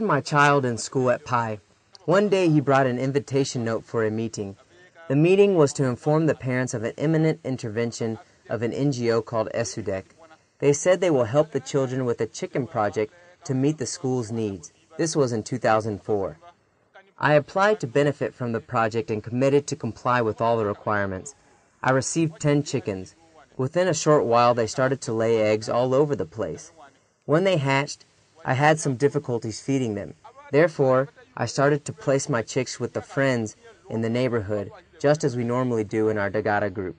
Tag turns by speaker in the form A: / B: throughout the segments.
A: My child in school at Pi. One day he brought an invitation note for a meeting. The meeting was to inform the parents of an imminent intervention of an NGO called ESUDEC. They said they will help the children with a chicken project to meet the school's needs. This was in 2004. I applied to benefit from the project and committed to comply with all the requirements. I received 10 chickens. Within a short while, they started to lay eggs all over the place. When they hatched, I had some difficulties feeding them. Therefore, I started to place my chicks with the friends in the neighborhood, just as we normally do in our Dagara group.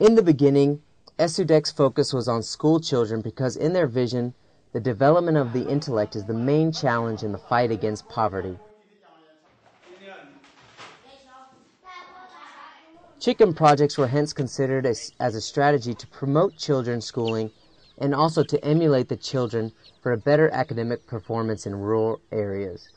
A: In the beginning, ESUDEC's focus was on school children because in their vision, the development of the intellect is the main challenge in the fight against poverty. Chicken projects were hence considered as a strategy to promote children's schooling and also to emulate the children for a better academic performance in rural areas.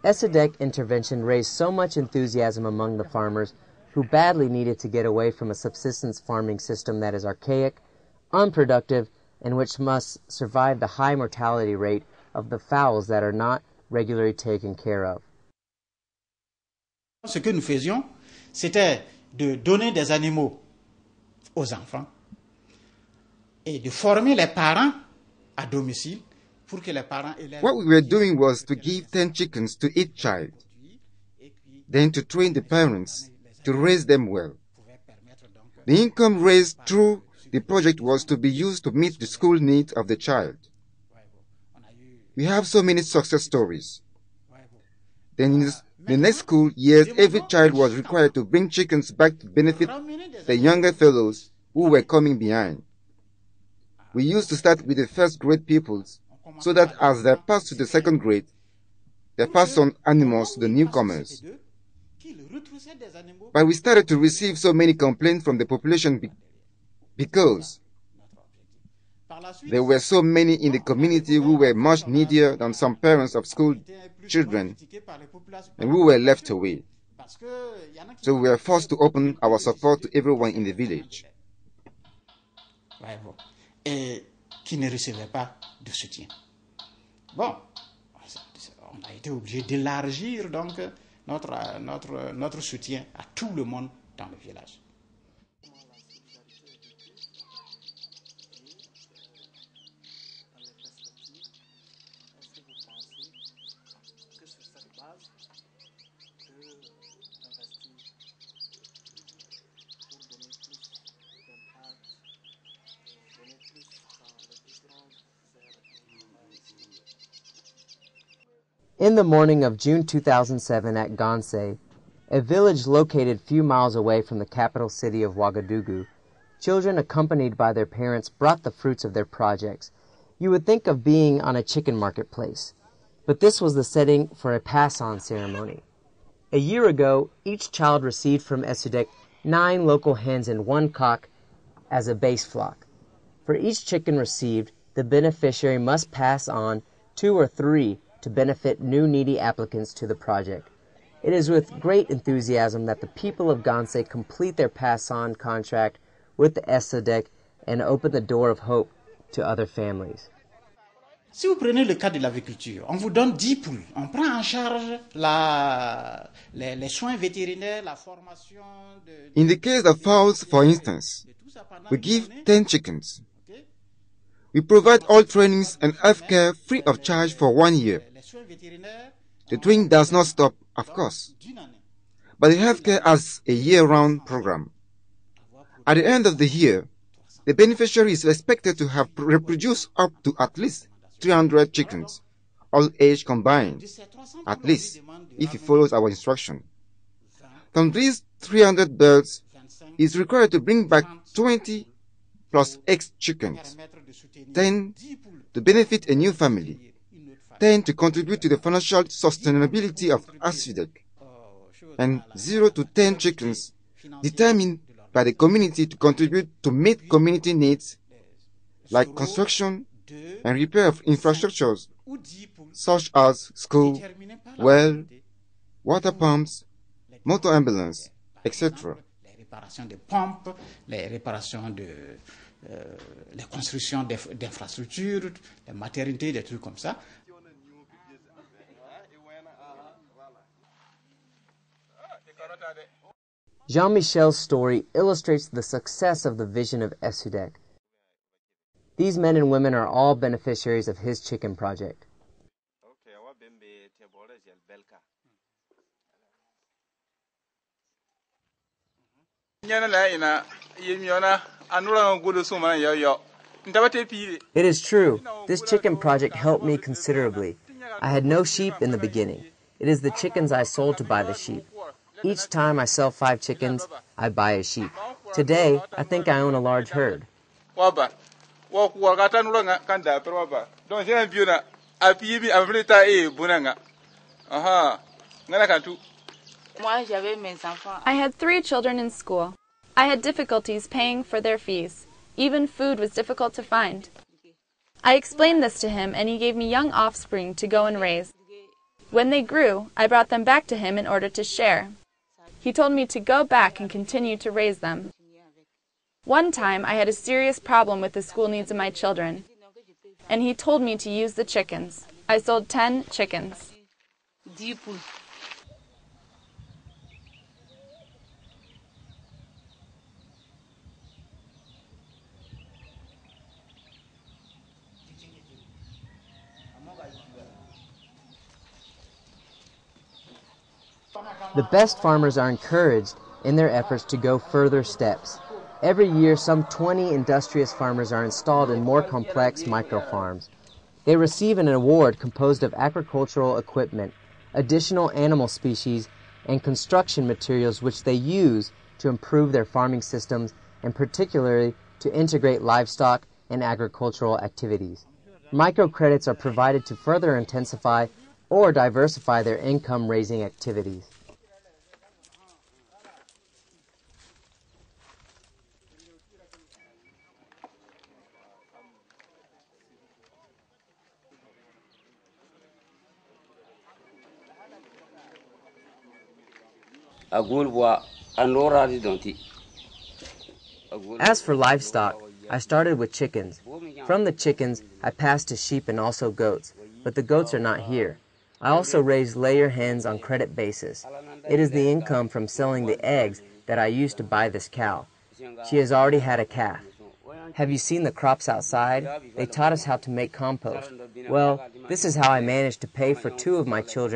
A: ESUDEC intervention raised so much enthusiasm among the farmers who badly needed to get away from a subsistence farming system that is archaic, unproductive, and which must survive the high mortality rate of the fowls that are not regularly taken care of.
B: Ce que nous faisions, c'était de donner des animaux aux enfants et de former les parents à domicile.
C: What we were doing was to give 10 chickens to each child, then to train the parents to raise them well. The income raised through the project was to be used to meet the school needs of the child. We have so many success stories. Then in the next school years, every child was required to bring chickens back to benefit the younger fellows who were coming behind. We used to start with the first grade pupils, so that as they pass to the second grade, they pass on animals to the newcomers. But we started to receive so many complaints from the population because there were so many in the community who were much needier than some parents of school children and who were left away. So we were forced to open our support to everyone in the village.
B: Qui ne recevaient pas de soutien. Bon, on a été obligé d'élargir donc notre soutien à tout le monde dans le village.
A: In the morning of June 2007 at Gansé, a village located a few miles away from the capital city of Ouagadougou, children accompanied by their parents brought the fruits of their projects. You would think of being on a chicken marketplace, but this was the setting for a pass-on ceremony. A year ago, each child received from ESUDEC 9 local hens and 1 cock as a base flock. For each chicken received, the beneficiary must pass on 2 or 3 to benefit new needy applicants to the project. It is with great enthusiasm that the people of Gansé complete their pass-on contract with the ESUDEC and open the door of hope to other families.
B: Si vous prenez le cas de l'agriculture, on vous donne 10 poules. On prend en charge les soins vétérinaires, la formation de...
C: In the case of fowls, for instance, we give 10 chickens. We provide all trainings and health care free of charge for 1 year. The training does not stop, of course, but the healthcare has a year-round program. At the end of the year, the beneficiary is expected to have reproduced up to at least 300 chickens, all age combined, at least, if he follows our instruction. From these 300 birds, he is required to bring back 20 plus X chickens, 10 to benefit a new family, 10 to contribute to the financial sustainability of ASFIDEC, and 0 to 10 chickens determined by the community to contribute to meet community needs like construction and repair of infrastructures such as school, well, water pumps, motor ambulance, etc.
B: Les réparations de pompes, les réparations les constructions d'infrastructures, des maternités, des trucs comme ça.
A: Jean-Michel's story illustrates the success of the vision of ASFIDEC. These men and women are all beneficiaries of his chicken project. It is true, this chicken project helped me considerably. I had no sheep in the beginning. It is the chickens I sold to buy the sheep. Each time I sell 5 chickens, I buy a sheep. Today, I think I own a large herd.
D: I had 3 children in school. I had difficulties paying for their fees. Even food was difficult to find. I explained this to him, and he gave me young offspring to go and raise. When they grew, I brought them back to him in order to share. He told me to go back and continue to raise them. One time, I had a serious problem with the school needs of my children, and he told me to use the chickens. I sold 10 chickens.
A: The best farmers are encouraged in their efforts to go further steps. Every year, some 20 industrious farmers are installed in more complex micro-farms. They receive an award composed of agricultural equipment, additional animal species, and construction materials which they use to improve their farming systems and particularly to integrate livestock and agricultural activities. Microcredits are provided to further intensify or diversify their income-raising activities. As for livestock, I started with chickens. From the chickens, I passed to sheep and also goats, but the goats are not here. I also raise layer hens on credit basis. It is the income from selling the eggs that I used to buy this cow. She has already had a calf. Have you seen the crops outside? They taught us how to make compost. Well, this is how I managed to pay for 2 of my children